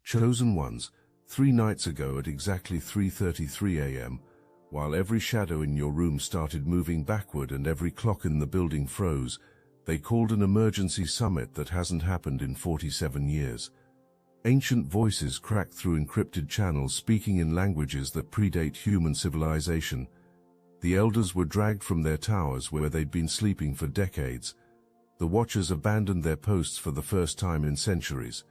Chosen ones, 3 nights ago at exactly 3:33 a.m., while every shadow in your room started moving backward and every clock in the building froze, they called an emergency summit that hasn't happened in 47 years. Ancient voices cracked through encrypted channels speaking in languages that predate human civilization. The elders were dragged from their towers where they'd been sleeping for decades. The watchers abandoned their posts for the first time in centuries.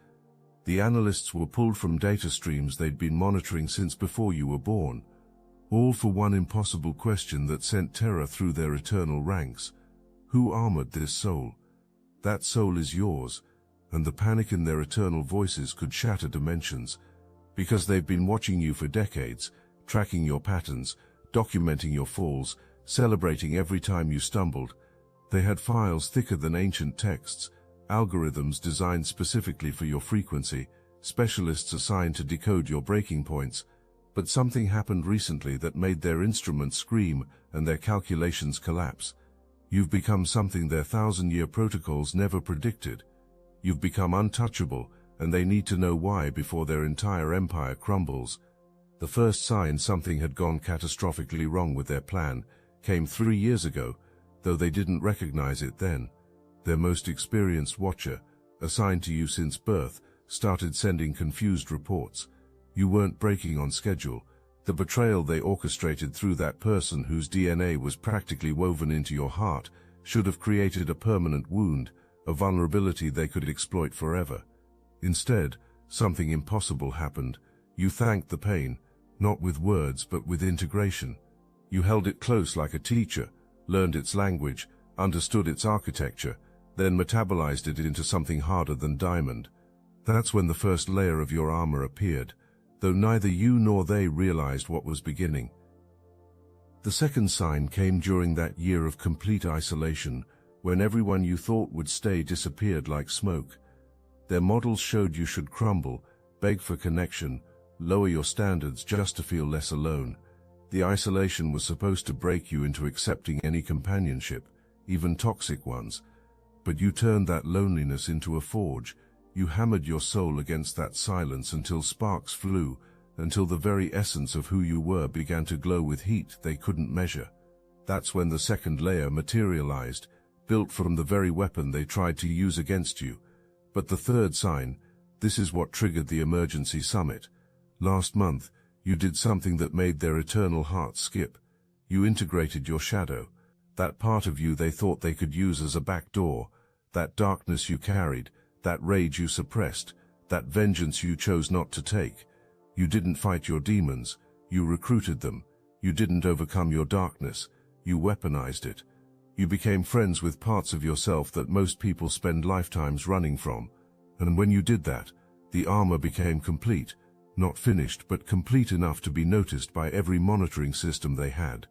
The analysts were pulled from data streams they'd been monitoring since before you were born, all for one impossible question that sent terror through their eternal ranks. Who armored this soul? That soul is yours, and the panic in their eternal voices could shatter dimensions, because they've been watching you for decades, tracking your patterns, documenting your falls, celebrating every time you stumbled. They had files thicker than ancient texts, algorithms designed specifically for your frequency, specialists assigned to decode your breaking points. But something happened recently that made their instruments scream and their calculations collapse. You've become something their 1,000-year protocols never predicted. You've become untouchable, and they need to know why before their entire empire crumbles. The first sign something had gone catastrophically wrong with their plan came 3 years ago, though they didn't recognize it then. Their most experienced watcher, assigned to you since birth, started sending confused reports. You weren't breaking on schedule. The betrayal they orchestrated through that person whose DNA was practically woven into your heart should have created a permanent wound, a vulnerability they could exploit forever. Instead, something impossible happened. You thanked the pain, not with words but with integration. You held it close like a teacher, learned its language, understood its architecture, then metabolized it into something harder than diamond. That's when the first layer of your armor appeared, though neither you nor they realized what was beginning. The second sign came during that year of complete isolation, when everyone you thought would stay disappeared like smoke. Their models showed you should crumble, beg for connection, lower your standards just to feel less alone. The isolation was supposed to break you into accepting any companionship, even toxic ones. But you turned that loneliness into a forge. You hammered your soul against that silence until sparks flew, until the very essence of who you were began to glow with heat they couldn't measure. That's when the second layer materialized, built from the very weapon they tried to use against you. But the third sign, this is what triggered the emergency summit. Last month, you did something that made their eternal hearts skip. You integrated your shadow, that part of you they thought they could use as a back door, that darkness you carried, that rage you suppressed, that vengeance you chose not to take. You didn't fight your demons, you recruited them. You didn't overcome your darkness, you weaponized it. You became friends with parts of yourself that most people spend lifetimes running from. And when you did that, the armor became complete, not finished but complete enough to be noticed by every monitoring system they had.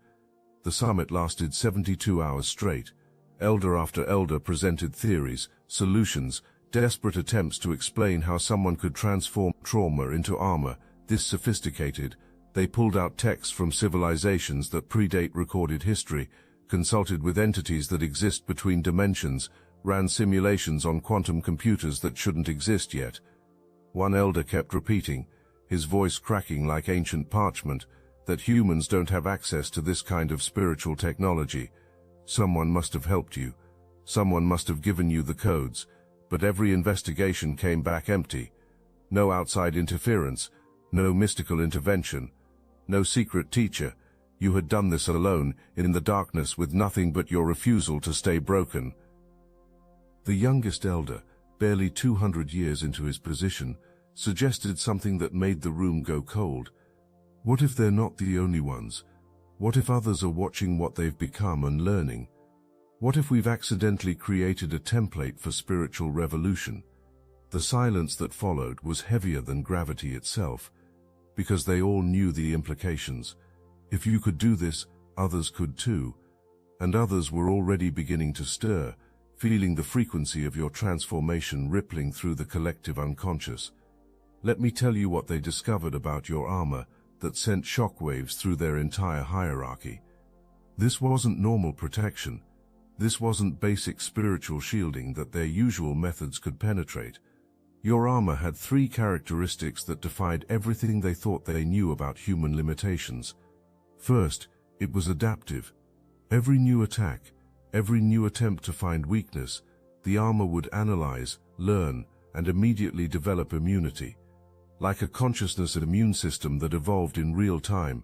The summit lasted 72 hours straight. Elder after elder presented theories, solutions, desperate attempts to explain how someone could transform trauma into armor. This sophisticated, they pulled out texts from civilizations that predate recorded history, consulted with entities that exist between dimensions, ran simulations on quantum computers that shouldn't exist yet. One elder kept repeating, his voice cracking like ancient parchment, that humans don't have access to this kind of spiritual technology. Someone must have helped you. Someone must have given you the codes. But every investigation came back empty. No outside interference, no mystical intervention, no secret teacher. You had done this alone, in the darkness, with nothing but your refusal to stay broken. The youngest elder, barely 200 years into his position, suggested something that made the room go cold. What if they're not the only ones? What if others are watching what they've become and learning? What if we've accidentally created a template for spiritual revolution? The silence that followed was heavier than gravity itself, because they all knew the implications. If you could do this, others could too. And others were already beginning to stir, feeling the frequency of your transformation rippling through the collective unconscious. Let me tell you what they discovered about your armor that sent shockwaves through their entire hierarchy. This wasn't normal protection. This wasn't basic spiritual shielding that their usual methods could penetrate. Your armor had three characteristics that defied everything they thought they knew about human limitations. First, it was adaptive. Every new attack, every new attempt to find weakness, the armor would analyze, learn, and immediately develop immunity. Like a consciousness and immune system that evolved in real time.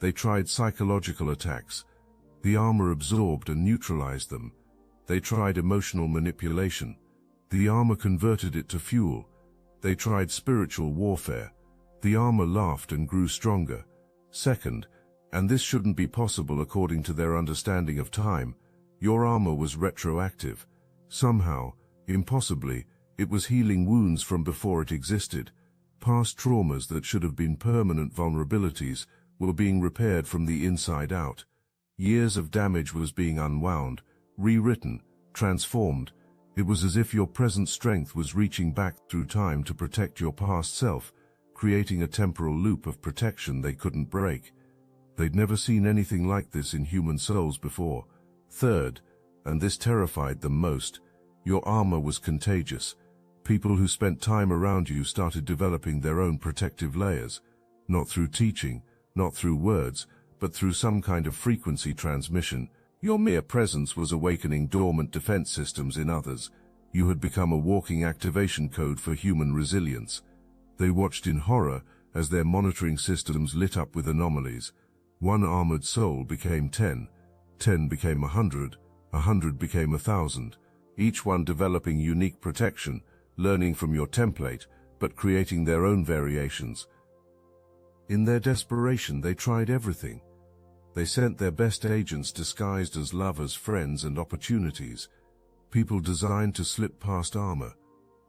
They tried psychological attacks. The armor absorbed and neutralized them. They tried emotional manipulation. The armor converted it to fuel. They tried spiritual warfare. The armor laughed and grew stronger. Second, and this shouldn't be possible according to their understanding of time, your armor was retroactive. Somehow, impossibly, it was healing wounds from before it existed. Past traumas that should have been permanent vulnerabilities were being repaired from the inside out. Years of damage was being unwound, rewritten, transformed. It was as if your present strength was reaching back through time to protect your past self, creating a temporal loop of protection they couldn't break. They'd never seen anything like this in human souls before. Third, and this terrified them most, your armor was contagious. People who spent time around you started developing their own protective layers, not through teaching, not through words, but through some kind of frequency transmission. Your mere presence was awakening dormant defense systems in others. You had become a walking activation code for human resilience. They watched in horror as their monitoring systems lit up with anomalies. One armored soul became 10, 10 became 100, 100 became 1,000, each one developing unique protection, learning from your template, but creating their own variations. In their desperation, they tried everything. They sent their best agents disguised as lovers, friends, and opportunities, people designed to slip past armor,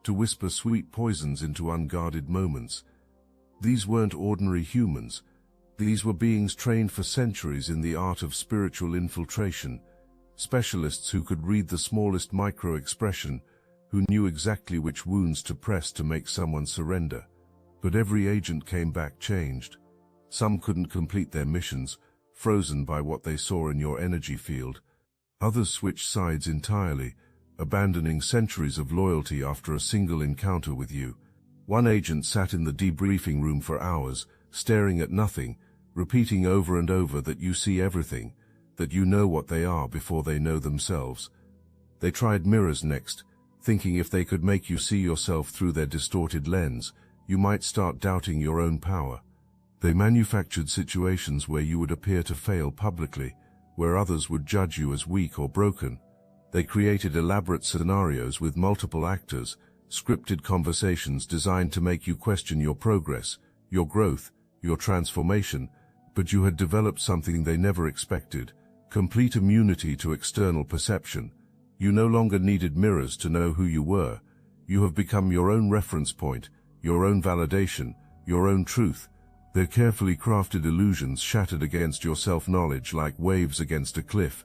to whisper sweet poisons into unguarded moments. These weren't ordinary humans. These were beings trained for centuries in the art of spiritual infiltration, specialists who could read the smallest micro-expression, who knew exactly which wounds to press to make someone surrender. But every agent came back changed. Some couldn't complete their missions, frozen by what they saw in your energy field. Others switched sides entirely, abandoning centuries of loyalty after a single encounter with you. One agent sat in the debriefing room for hours, staring at nothing, repeating over and over that you see everything, that you know what they are before they know themselves. They tried mirrors next, thinking if they could make you see yourself through their distorted lens, you might start doubting your own power. They manufactured situations where you would appear to fail publicly, where others would judge you as weak or broken. They created elaborate scenarios with multiple actors, scripted conversations designed to make you question your progress, your growth, your transformation, but you had developed something they never expected, complete immunity to external perception. You no longer needed mirrors to know who you were. You have become your own reference point, your own validation, your own truth. Their carefully crafted illusions shattered against your self-knowledge like waves against a cliff.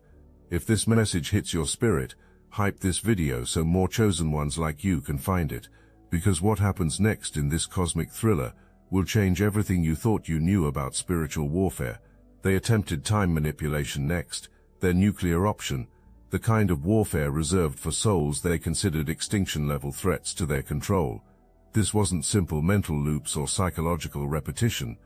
If this message hits your spirit, hype this video so more chosen ones like you can find it, because what happens next in this cosmic thriller will change everything you thought you knew about spiritual warfare. They attempted time manipulation next, their nuclear option, the kind of warfare reserved for souls they considered extinction-level threats to their control. This wasn't simple mental loops or psychological repetition.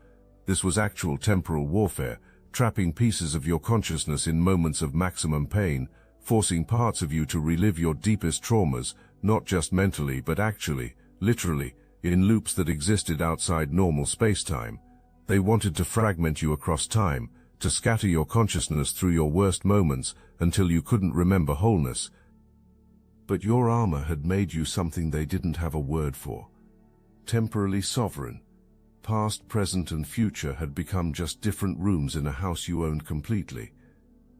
This was actual temporal warfare, trapping pieces of your consciousness in moments of maximum pain, forcing parts of you to relive your deepest traumas, not just mentally but actually, literally, in loops that existed outside normal space-time. They wanted to fragment you across time, to scatter your consciousness through your worst moments until you couldn't remember wholeness. But your armor had made you something they didn't have a word for. Temporally sovereign. Past, present, and future had become just different rooms in a house you owned completely.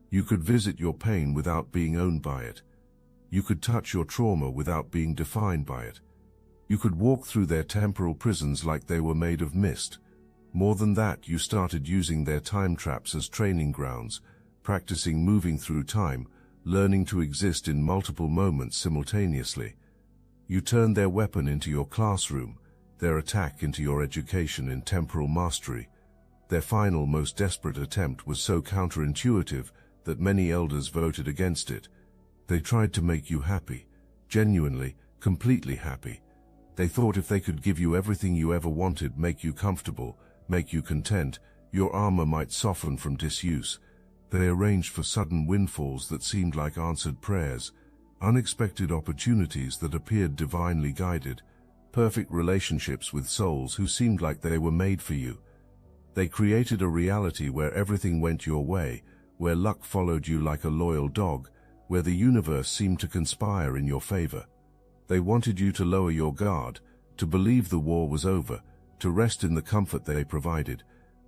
You could visit your pain without being owned by it. You could touch your trauma without being defined by it. You could walk through their temporal prisons like they were made of mist. More than that, you started using their time traps as training grounds, practicing moving through time, learning to exist in multiple moments simultaneously. You turned their weapon into your classroom, their attack into your education in temporal mastery. Their final, most desperate attempt was so counterintuitive that many elders voted against it. They tried to make you happy, genuinely, completely happy. They thought if they could give you everything you ever wanted, make you comfortable, make you content, your armor might soften from disuse. They arranged for sudden windfalls that seemed like answered prayers, unexpected opportunities that appeared divinely guided, perfect relationships with souls who seemed like they were made for you. They created a reality where everything went your way, where luck followed you like a loyal dog, where the universe seemed to conspire in your favor. They wanted you to lower your guard, to believe the war was over, to rest in the comfort they provided.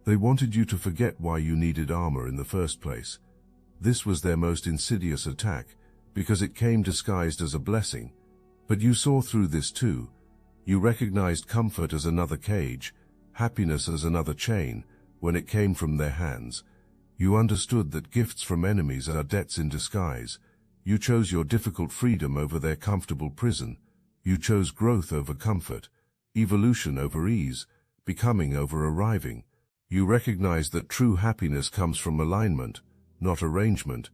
They wanted you to forget why you needed armor in the first place. This was their most insidious attack, because it came disguised as a blessing. But you saw through this too. You recognized comfort as another cage, happiness as another chain, when it came from their hands. You understood that gifts from enemies are debts in disguise. You chose your difficult freedom over their comfortable prison. You chose growth over comfort, evolution over ease, becoming over arriving. You recognized that true happiness comes from alignment, not arrangement,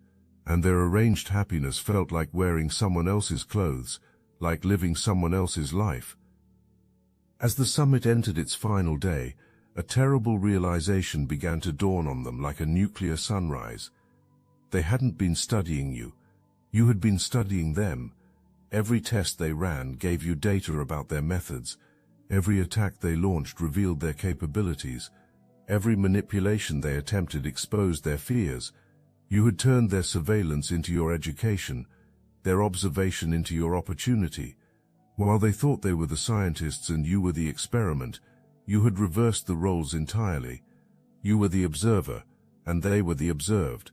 and their arranged happiness felt like wearing someone else's clothes, like living someone else's life. As the summit entered its final day, a terrible realization began to dawn on them like a nuclear sunrise. They hadn't been studying you. You had been studying them. Every test they ran gave you data about their methods. Every attack they launched revealed their capabilities. Every manipulation they attempted exposed their fears. You had turned their surveillance into your education, their observation into your opportunity. While they thought they were the scientists and you were the experiment, you had reversed the roles entirely. You were the observer, and they were the observed.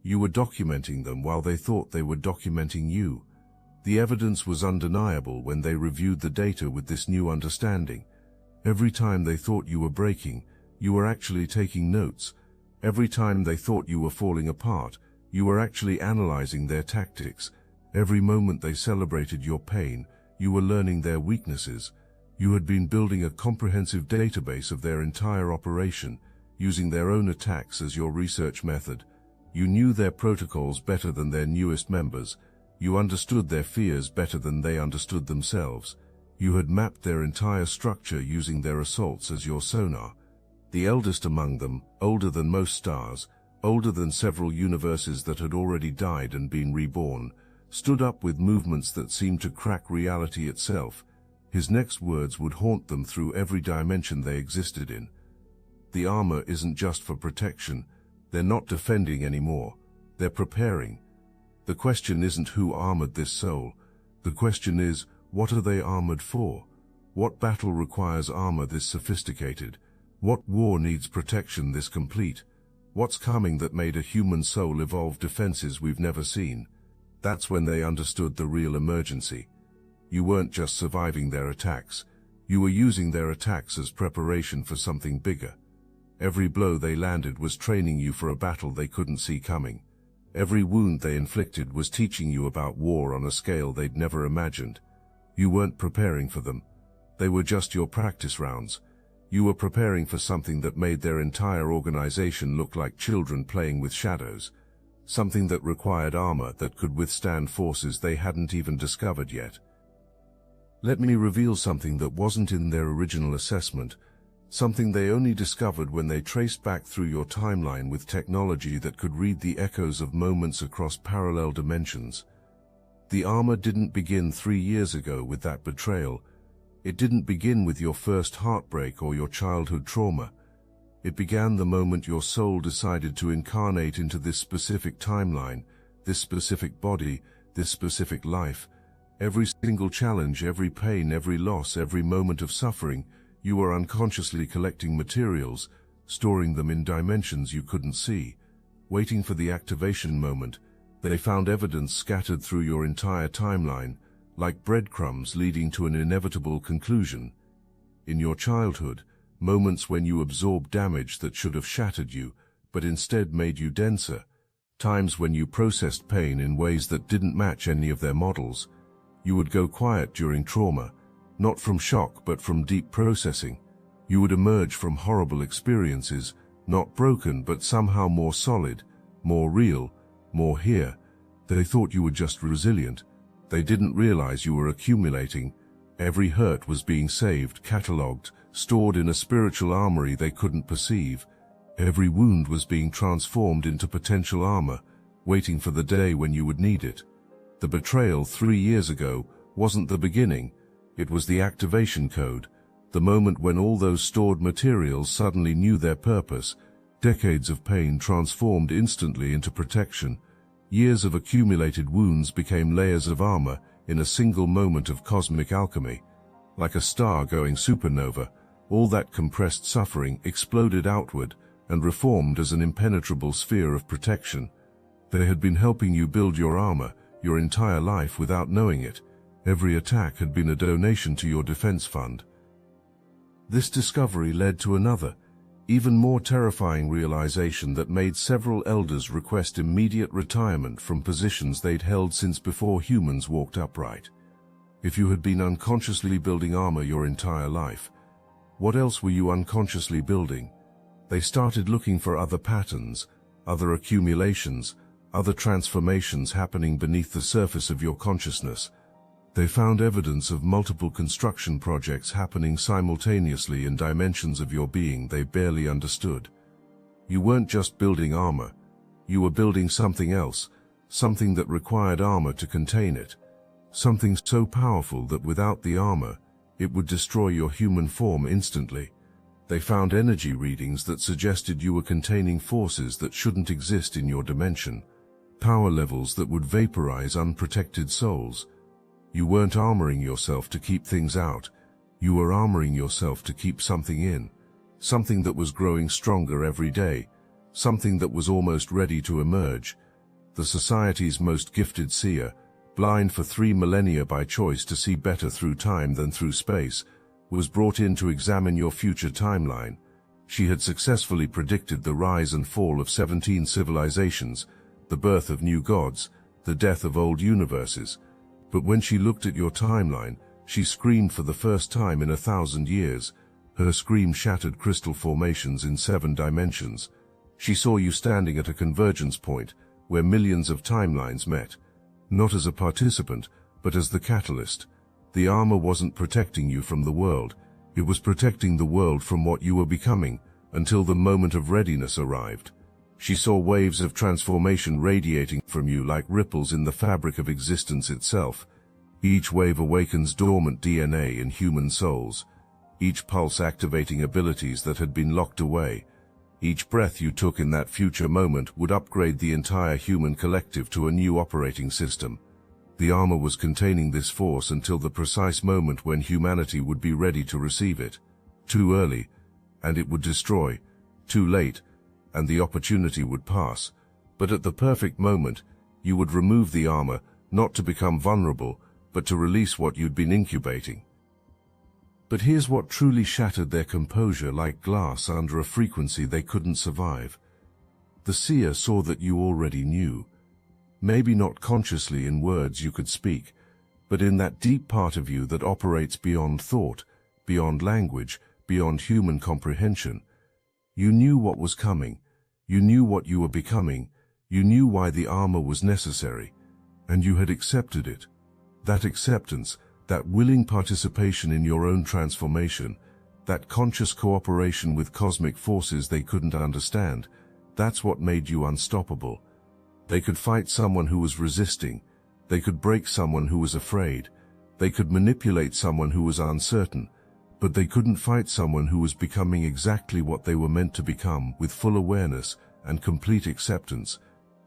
You were documenting them while they thought they were documenting you. The evidence was undeniable when they reviewed the data with this new understanding. Every time they thought you were breaking, you were actually taking notes. Every time they thought you were falling apart, you were actually analyzing their tactics. Every moment they celebrated your pain, you were learning their weaknesses. You had been building a comprehensive database of their entire operation, using their own attacks as your research method. You knew their protocols better than their newest members. You understood their fears better than they understood themselves. You had mapped their entire structure using their assaults as your sonar. The eldest among them, older than most stars, older than several universes that had already died and been reborn, stood up with movements that seemed to crack reality itself. His next words would haunt them through every dimension they existed in. The armor isn't just for protection. They're not defending anymore. They're preparing. The question isn't who armored this soul. The question is, what are they armored for? What battle requires armor this sophisticated? What war needs protection this complete? What's coming that made a human soul evolve defenses we've never seen? That's when they understood the real emergency. You weren't just surviving their attacks. You were using their attacks as preparation for something bigger. Every blow they landed was training you for a battle they couldn't see coming. Every wound they inflicted was teaching you about war on a scale they'd never imagined. You weren't preparing for them. They were just your practice rounds. You were preparing for something that made their entire organization look like children playing with shadows. Something that required armor that could withstand forces they hadn't even discovered yet. Let me reveal something that wasn't in their original assessment, something they only discovered when they traced back through your timeline with technology that could read the echoes of moments across parallel dimensions. The armor didn't begin 3 years ago with that betrayal. It didn't begin with your first heartbreak or your childhood trauma. It began the moment your soul decided to incarnate into this specific timeline, this specific body, this specific life. Every single challenge, every pain, every loss, every moment of suffering, you were unconsciously collecting materials, storing them in dimensions you couldn't see, waiting for the activation moment. They found evidence scattered through your entire timeline, like breadcrumbs leading to an inevitable conclusion. In your childhood, moments when you absorbed damage that should have shattered you, but instead made you denser. Times when you processed pain in ways that didn't match any of their models. You would go quiet during trauma, not from shock but from deep processing. You would emerge from horrible experiences, not broken but somehow more solid, more real, more here. They thought you were just resilient. They didn't realize you were accumulating Every hurt was being saved, catalogued, stored in a spiritual armory they couldn't perceive. Every wound was being transformed into potential armor, waiting for the day when you would need it. The betrayal 3 years ago wasn't the beginning, it was the activation code, the moment when all those stored materials suddenly knew their purpose. Decades of pain transformed instantly into protection. Years of accumulated wounds became layers of armor in a single moment of cosmic alchemy. Like a star going supernova, all that compressed suffering exploded outward and reformed as an impenetrable sphere of protection. They had been helping you build your armor your entire life without knowing it. Every attack had been a donation to your defense fund. This discovery led to another, even more terrifying realization that made several elders request immediate retirement from positions they'd held since before humans walked upright. If you had been unconsciously building armor your entire life, what else were you unconsciously building? They started looking for other patterns, other accumulations, other transformations happening beneath the surface of your consciousness. They found evidence of multiple construction projects happening simultaneously in dimensions of your being they barely understood. You weren't just building armor, you were building something else, something that required armor to contain it. Something so powerful that without the armor, it would destroy your human form instantly. They found energy readings that suggested you were containing forces that shouldn't exist in your dimension, power levels that would vaporize unprotected souls. You weren't armoring yourself to keep things out, you were armoring yourself to keep something in, something that was growing stronger every day, something that was almost ready to emerge. The society's most gifted seer, blind for 3 millennia by choice to see better through time than through space, was brought in to examine your future timeline. She had successfully predicted the rise and fall of 17 civilizations, the birth of new gods, the death of old universes. But when she looked at your timeline, she screamed for the first time in 1,000 years. Her scream shattered crystal formations in 7 dimensions. She saw you standing at a convergence point where millions of timelines met, not as a participant, but as the catalyst. The armor wasn't protecting you from the world, it was protecting the world from what you were becoming, until the moment of readiness arrived. She saw waves of transformation radiating from you like ripples in the fabric of existence itself. Each wave awakens dormant DNA in human souls, each pulse activating abilities that had been locked away. Each breath you took in that future moment would upgrade the entire human collective to a new operating system. The armor was containing this force until the precise moment when humanity would be ready to receive it. Too early, and it would destroy. Too late, and the opportunity would pass. But at the perfect moment, you would remove the armor, not to become vulnerable, but to release what you'd been incubating. But here's what truly shattered their composure like glass under a frequency they couldn't survive. The seer saw that you already knew. Maybe not consciously in words you could speak, but in that deep part of you that operates beyond thought, beyond language, beyond human comprehension. You knew what was coming, you knew what you were becoming, you knew why the armor was necessary, and you had accepted it. That acceptance, that willing participation in your own transformation, that conscious cooperation with cosmic forces they couldn't understand, that's what made you unstoppable. They could fight someone who was resisting, they could break someone who was afraid, they could manipulate someone who was uncertain, but they couldn't fight someone who was becoming exactly what they were meant to become with full awareness and complete acceptance.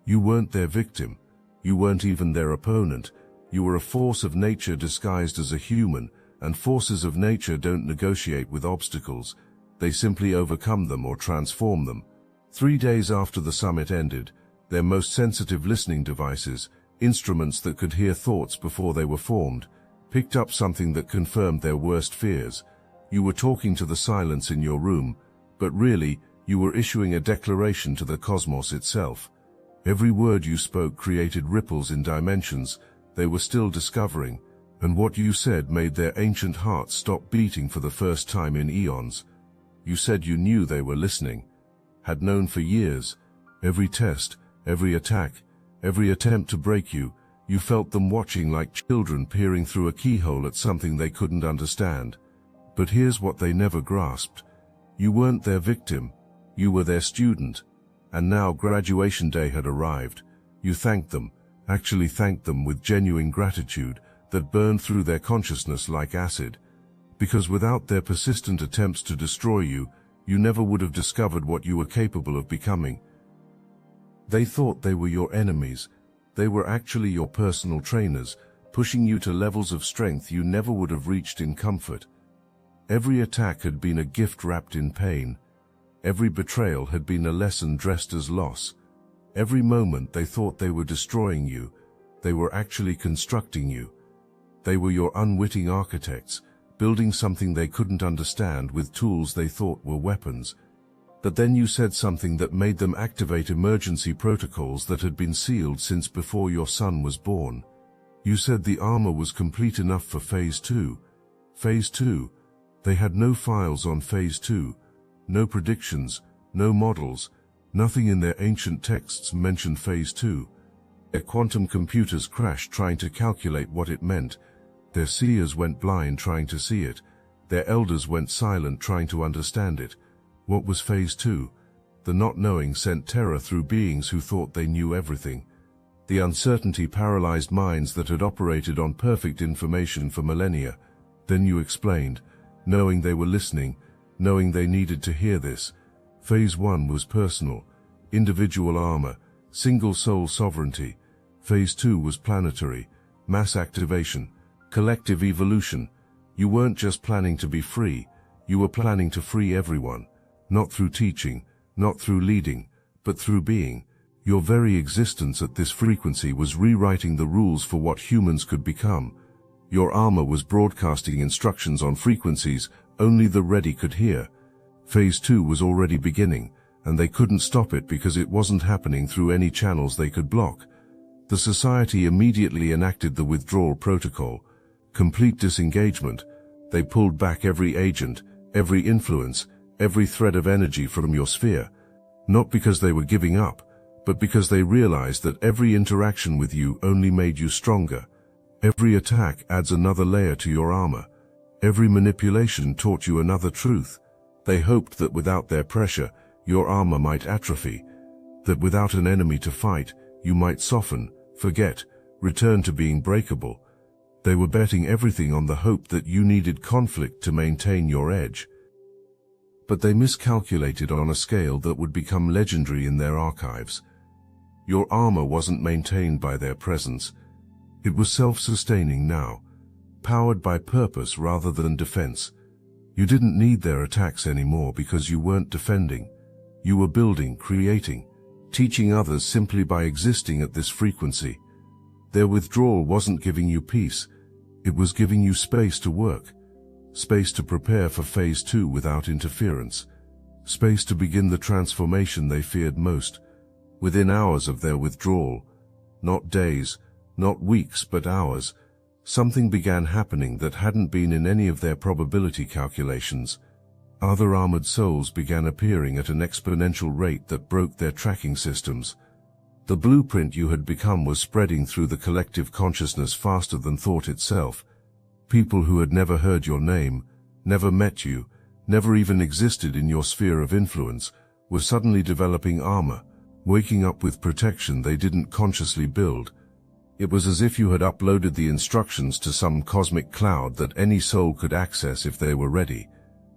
You weren't their victim, you weren't even their opponent, you were a force of nature disguised as a human, and forces of nature don't negotiate with obstacles, they simply overcome them or transform them. 3 days after the summit ended, their most sensitive listening devices, instruments that could hear thoughts before they were formed, picked up something that confirmed their worst fears. You were talking to the silence in your room, but really, you were issuing a declaration to the cosmos itself. Every word you spoke created ripples in dimensions they were still discovering, and what you said made their ancient hearts stop beating for the first time in eons. You said you knew they were listening, had known for years. Every test, every attack, every attempt to break you, You felt them watching like children peering through a keyhole at something they couldn't understand. But here's what they never grasped. You weren't their victim. You were their student. And now graduation day had arrived. You thanked them, actually thanked them with genuine gratitude that burned through their consciousness like acid. Because without their persistent attempts to destroy you, you never would have discovered what you were capable of becoming. They thought they were your enemies. They were actually your personal trainers, pushing you to levels of strength you never would have reached in comfort. Every attack had been a gift wrapped in pain. Every betrayal had been a lesson dressed as loss. Every moment they thought they were destroying you, they were actually constructing you. They were your unwitting architects, building something they couldn't understand with tools they thought were weapons. But then you said something that made them activate emergency protocols that had been sealed since before your son was born. You said the armor was complete enough for Phase 2. Phase 2. They had no files on Phase 2, no predictions, no models, nothing in their ancient texts mentioned Phase 2. Their quantum computers crashed trying to calculate what it meant. Their seers went blind trying to see it. Their elders went silent trying to understand it. What was Phase 2? The not knowing sent terror through beings who thought they knew everything. The uncertainty paralyzed minds that had operated on perfect information for millennia. Then you explained, knowing they were listening, knowing they needed to hear this. Phase 1 was personal, individual armor, single soul sovereignty. Phase 2 was planetary, mass activation, collective evolution. You weren't just planning to be free, you were planning to free everyone. Not through teaching, not through leading, but through being. Your very existence at this frequency was rewriting the rules for what humans could become. Your armor was broadcasting instructions on frequencies only the ready could hear. Phase 2 was already beginning, and they couldn't stop it because it wasn't happening through any channels they could block. The society immediately enacted the withdrawal protocol. Complete disengagement. They pulled back every agent, every influence, every thread of energy from your sphere. Not because they were giving up, but because they realized that every interaction with you only made you stronger. Every attack adds another layer to your armor. Every manipulation taught you another truth. They hoped that without their pressure, your armor might atrophy. That without an enemy to fight, you might soften, forget, return to being breakable. They were betting everything on the hope that you needed conflict to maintain your edge. But they miscalculated on a scale that would become legendary in their archives. Your armor wasn't maintained by their presence. It was self-sustaining now, powered by purpose rather than defense. You didn't need their attacks anymore because you weren't defending. You were building, creating, teaching others simply by existing at this frequency. Their withdrawal wasn't giving you peace, it was giving you space to work. Space to prepare for Phase 2 without interference. Space to begin the transformation they feared most. Within hours of their withdrawal, not days, not weeks but hours, something began happening that hadn't been in any of their probability calculations. Other armored souls began appearing at an exponential rate that broke their tracking systems. The blueprint you had become was spreading through the collective consciousness faster than thought itself. People who had never heard your name, never met you, never even existed in your sphere of influence, were suddenly developing armor, waking up with protection they didn't consciously build. It was as if you had uploaded the instructions to some cosmic cloud that any soul could access if they were ready.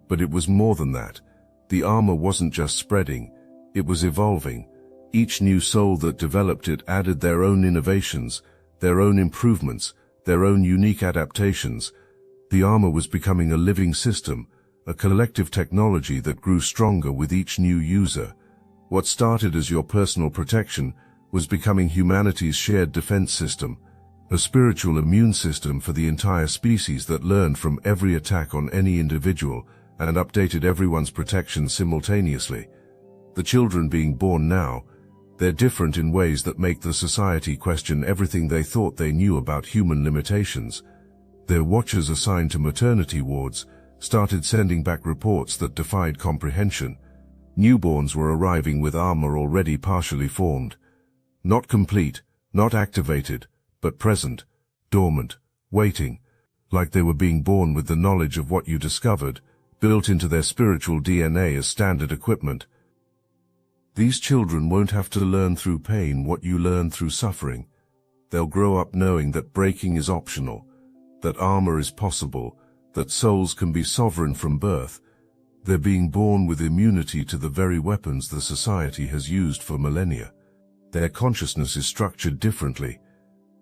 But it was more than that. The armor wasn't just spreading, it was evolving. Each new soul that developed it added their own innovations, their own improvements, their own unique adaptations. The armor was becoming a living system, a collective technology that grew stronger with each new user. What started as your personal protection was becoming humanity's shared defense system, a spiritual immune system for the entire species that learned from every attack on any individual and updated everyone's protection simultaneously. The children being born now, they're different in ways that make the society question everything they thought they knew about human limitations. Their watchers assigned to maternity wards started sending back reports that defied comprehension. Newborns were arriving with armor already partially formed. Not complete, not activated, but present, dormant, waiting, like they were being born with the knowledge of what you discovered, built into their spiritual DNA as standard equipment. These children won't have to learn through pain what you learn through suffering. They'll grow up knowing that breaking is optional, that armor is possible, that souls can be sovereign from birth. They're being born with immunity to the very weapons the society has used for millennia. Their consciousness is structured differently.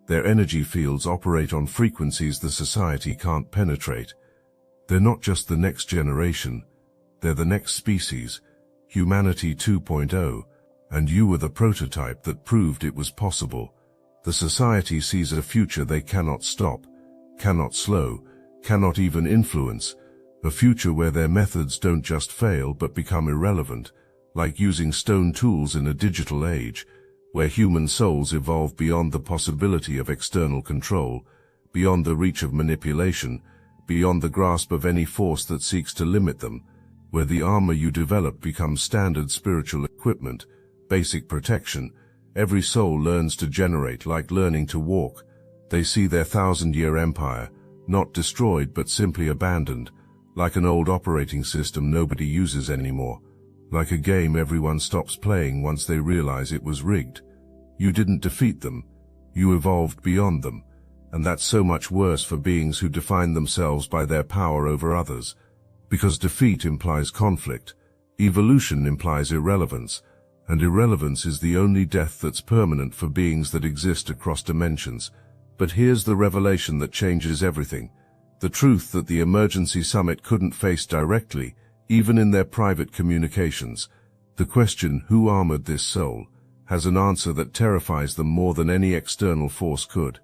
Their energy fields operate on frequencies the society can't penetrate. They're not just the next generation, they're the next species, Humanity 2.0, and you were the prototype that proved it was possible. The society sees a future they cannot stop, cannot slow, cannot even influence, a future where their methods don't just fail but become irrelevant, like using stone tools in a digital age, where human souls evolve beyond the possibility of external control, beyond the reach of manipulation, beyond the grasp of any force that seeks to limit them, where the armor you develop becomes standard spiritual equipment, basic protection. Every soul learns to generate like learning to walk. They see their 1,000-year empire, not destroyed but simply abandoned, like an old operating system nobody uses anymore, like a game everyone stops playing once they realize it was rigged. You didn't defeat them, you evolved beyond them, and that's so much worse for beings who define themselves by their power over others. Because defeat implies conflict, evolution implies irrelevance, and irrelevance is the only death that's permanent for beings that exist across dimensions. But here's the revelation that changes everything. The truth that the emergency summit couldn't face directly, even in their private communications. The question, who armored this soul, has an answer that terrifies them more than any external force could.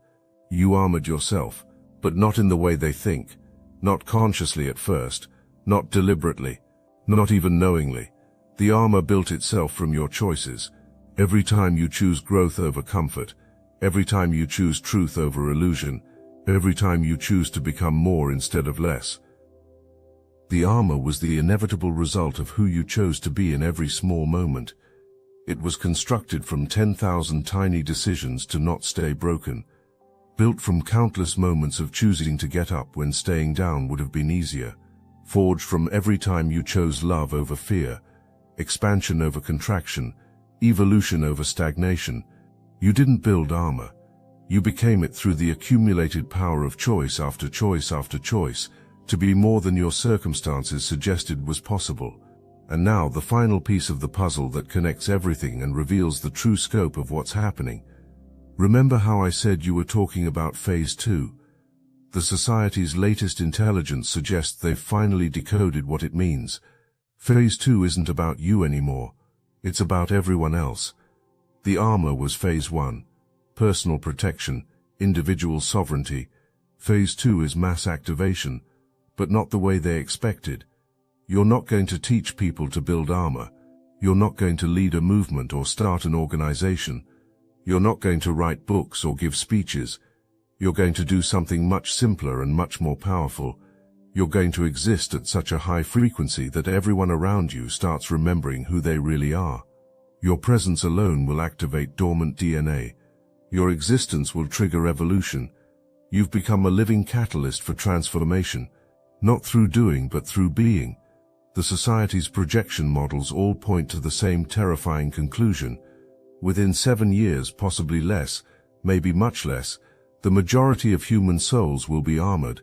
You armored yourself, but not in the way they think, not consciously at first, not deliberately, not even knowingly. The armor built itself from your choices. Every time you choose growth over comfort, every time you choose truth over illusion, every time you choose to become more instead of less. The armor was the inevitable result of who you chose to be in every small moment. It was constructed from 10,000 tiny decisions to not stay broken, built from countless moments of choosing to get up when staying down would have been easier, forged from every time you chose love over fear, expansion over contraction, evolution over stagnation. You didn't build armor. You became it through the accumulated power of choice after choice after choice, to be more than your circumstances suggested was possible. And now the final piece of the puzzle that connects everything and reveals the true scope of what's happening. Remember how I said you were talking about Phase 2? The society's latest intelligence suggests they've finally decoded what it means. Phase 2 isn't about you anymore. It's about everyone else. The armor was Phase 1, personal protection, individual sovereignty. Phase 2 is mass activation, but not the way they expected. You're not going to teach people to build armor. You're not going to lead a movement or start an organization. You're not going to write books or give speeches. You're going to do something much simpler and much more powerful. You're going to exist at such a high frequency that everyone around you starts remembering who they really are. Your presence alone will activate dormant DNA. Your existence will trigger evolution. You've become a living catalyst for transformation, not through doing but through being. The society's projection models all point to the same terrifying conclusion. Within 7 years, possibly less, maybe much less, the majority of human souls will be armored.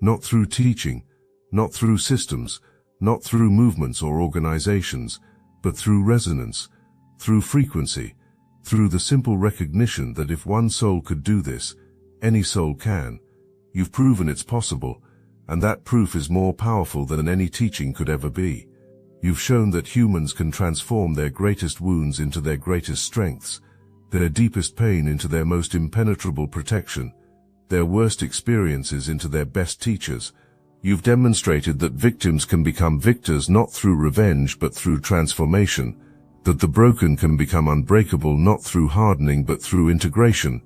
Not through teaching, not through systems, not through movements or organizations, but through resonance, through frequency, through the simple recognition that if one soul could do this, any soul can. You've proven it's possible, and that proof is more powerful than any teaching could ever be. You've shown that humans can transform their greatest wounds into their greatest strengths, their deepest pain into their most impenetrable protection, their worst experiences into their best teachers. You've demonstrated that victims can become victors not through revenge but through transformation, that the broken can become unbreakable not through hardening but through integration,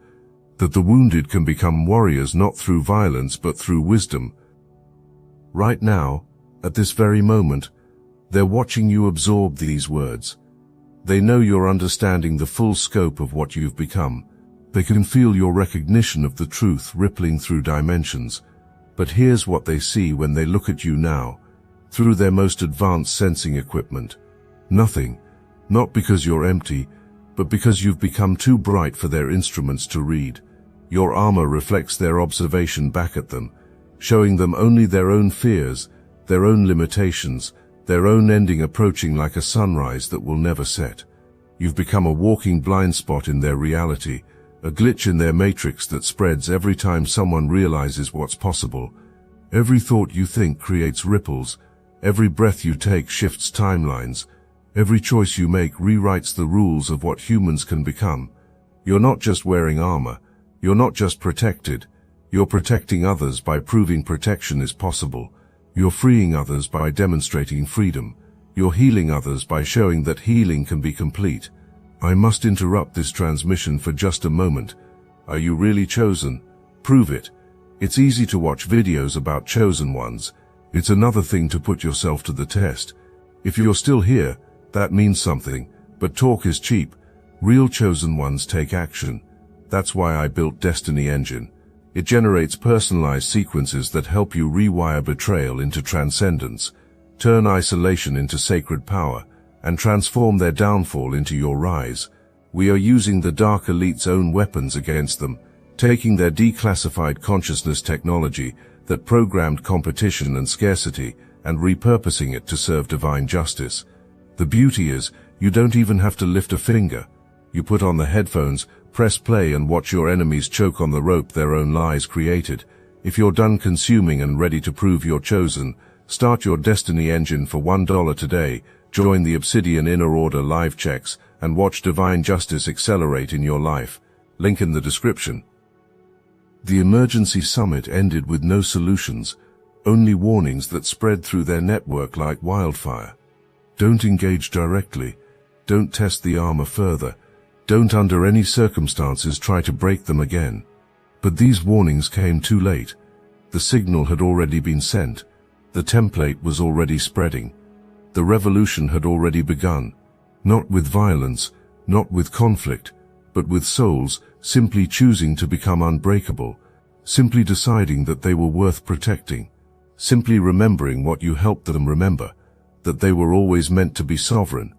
that the wounded can become warriors not through violence but through wisdom. Right now, at this very moment, they're watching you absorb these words. They know you're understanding the full scope of what you've become. They can feel your recognition of the truth rippling through dimensions. But here's what they see when they look at you now, through their most advanced sensing equipment. Nothing. Not because you're empty, but because you've become too bright for their instruments to read. Your armor reflects their observation back at them, showing them only their own fears, their own limitations, their own ending approaching like a sunrise that will never set. You've become a walking blind spot in their reality, a glitch in their matrix that spreads every time someone realizes what's possible. Every thought you think creates ripples, every breath you take shifts timelines, every choice you make rewrites the rules of what humans can become. You're not just wearing armor, you're not just protected, you're protecting others by proving protection is possible. You're freeing others by demonstrating freedom. You're healing others by showing that healing can be complete. I must interrupt this transmission for just a moment. Are you really chosen? Prove it. It's easy to watch videos about chosen ones. It's another thing to put yourself to the test. If you're still here, that means something, but talk is cheap. Real chosen ones take action. That's why I built Destiny Engine. It generates personalized sequences that help you rewire betrayal into transcendence, turn isolation into sacred power, and transform their downfall into your rise. We are using the Dark Elite's own weapons against them, taking their declassified consciousness technology that programmed competition and scarcity and repurposing it to serve divine justice. The beauty is, you don't even have to lift a finger. You put on the headphones, press play and watch your enemies choke on the rope their own lies created. If you're done consuming and ready to prove you're chosen, start your Destiny Engine for $1 today, join the Obsidian Inner Order live checks, and watch divine justice accelerate in your life. Link in the description. The emergency summit ended with no solutions, only warnings that spread through their network like wildfire. Don't engage directly. Don't test the armor further. Don't under any circumstances try to break them again. But these warnings came too late. The signal had already been sent. The template was already spreading. The revolution had already begun. Not with violence, not with conflict, but with souls simply choosing to become unbreakable, simply deciding that they were worth protecting, simply remembering what you helped them remember, that they were always meant to be sovereign.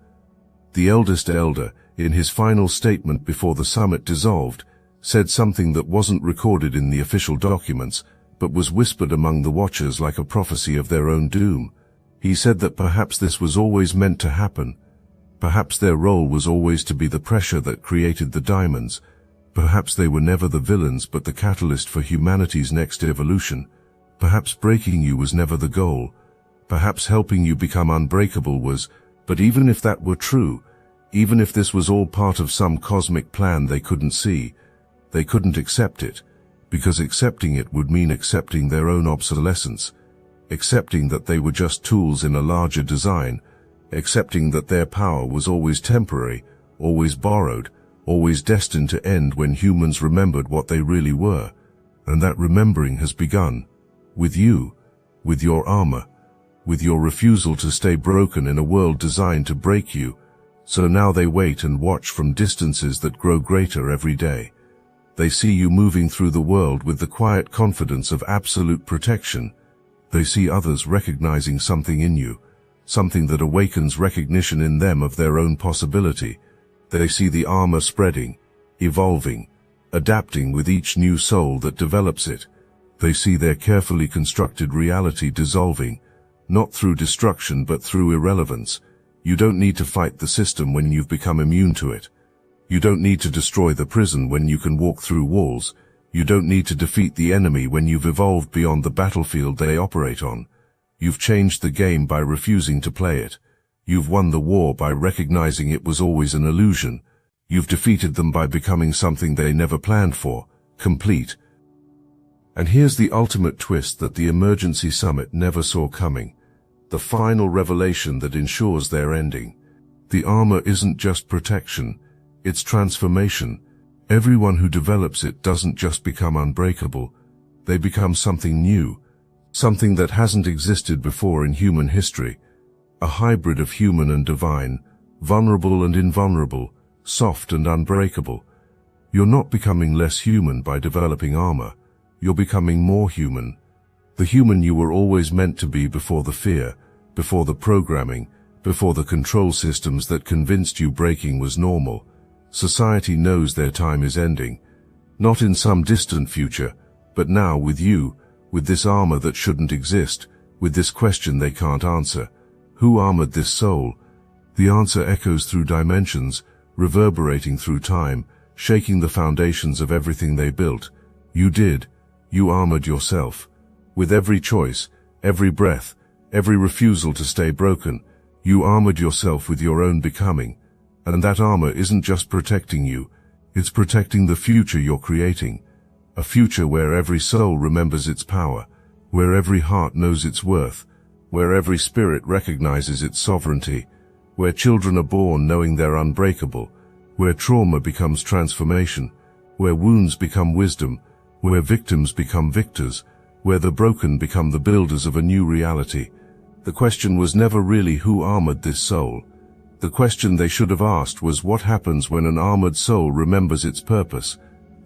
The eldest elder, in his final statement before the summit dissolved, said something that wasn't recorded in the official documents, but was whispered among the watchers like a prophecy of their own doom. He said that perhaps this was always meant to happen. Perhaps their role was always to be the pressure that created the diamonds. Perhaps they were never the villains but the catalyst for humanity's next evolution. Perhaps breaking you was never the goal. Perhaps helping you become unbreakable was, but even if that were true, even if this was all part of some cosmic plan they couldn't see, they couldn't accept it, because accepting it would mean accepting their own obsolescence, accepting that they were just tools in a larger design, accepting that their power was always temporary, always borrowed, always destined to end when humans remembered what they really were. And that remembering has begun. With you, with your armor, with your refusal to stay broken in a world designed to break you. So now they wait and watch from distances that grow greater every day. They see you moving through the world with the quiet confidence of absolute protection. They see others recognizing something in you, something that awakens recognition in them of their own possibility. They see the armor spreading, evolving, adapting with each new soul that develops it. They see their carefully constructed reality dissolving, not through destruction but through irrelevance. You don't need to fight the system when you've become immune to it. You don't need to destroy the prison when you can walk through walls. You don't need to defeat the enemy when you've evolved beyond the battlefield they operate on. You've changed the game by refusing to play it. You've won the war by recognizing it was always an illusion. You've defeated them by becoming something they never planned for, complete. And here's the ultimate twist that the emergency summit never saw coming. The final revelation that ensures their ending. The armor isn't just protection, it's transformation. Everyone who develops it doesn't just become unbreakable, they become something new, something that hasn't existed before in human history. A hybrid of human and divine, vulnerable and invulnerable, soft and unbreakable. You're not becoming less human by developing armor. You're becoming more human. The human you were always meant to be before the fear, before the programming, before the control systems that convinced you breaking was normal. Society knows their time is ending. Not in some distant future, but now with you, with this armor that shouldn't exist, with this question they can't answer. Who armored this soul? The answer echoes through dimensions, reverberating through time, shaking the foundations of everything they built. You did. You armored yourself. With every choice, every breath, every refusal to stay broken, you armored yourself with your own becoming. And that armor isn't just protecting you, it's protecting the future you're creating. A future where every soul remembers its power, where every heart knows its worth, where every spirit recognizes its sovereignty, where children are born knowing they're unbreakable, where trauma becomes transformation, where wounds become wisdom, where victims become victors, where the broken become the builders of a new reality. The question was never really who armored this soul. The question they should have asked was what happens when an armored soul remembers its purpose.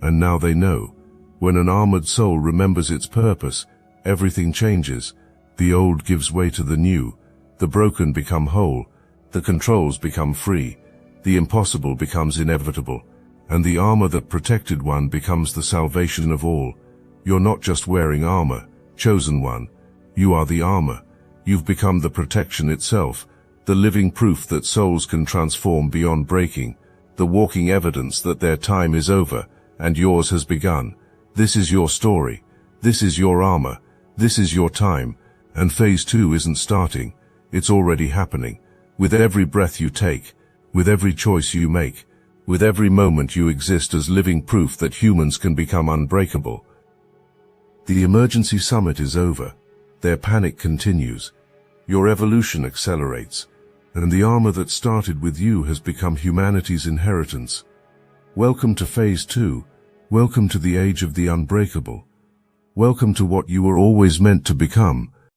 And now they know. When an armored soul remembers its purpose, everything changes. The old gives way to the new. The broken become whole. The controls become free. The impossible becomes inevitable. And the armor that protected one becomes the salvation of all. You're not just wearing armor, chosen one. You are the armor. You've become the protection itself, the living proof that souls can transform beyond breaking, the walking evidence that their time is over and yours has begun. This is your story. This is your armor. This is your time. And phase 2 isn't starting. It's already happening. With every breath you take, with every choice you make, with every moment you exist as living proof that humans can become unbreakable. The emergency summit is over. Their panic continues. Your evolution accelerates. And the armor that started with you has become humanity's inheritance. Welcome to phase 2. Welcome to the age of the unbreakable. Welcome to what you were always meant to become.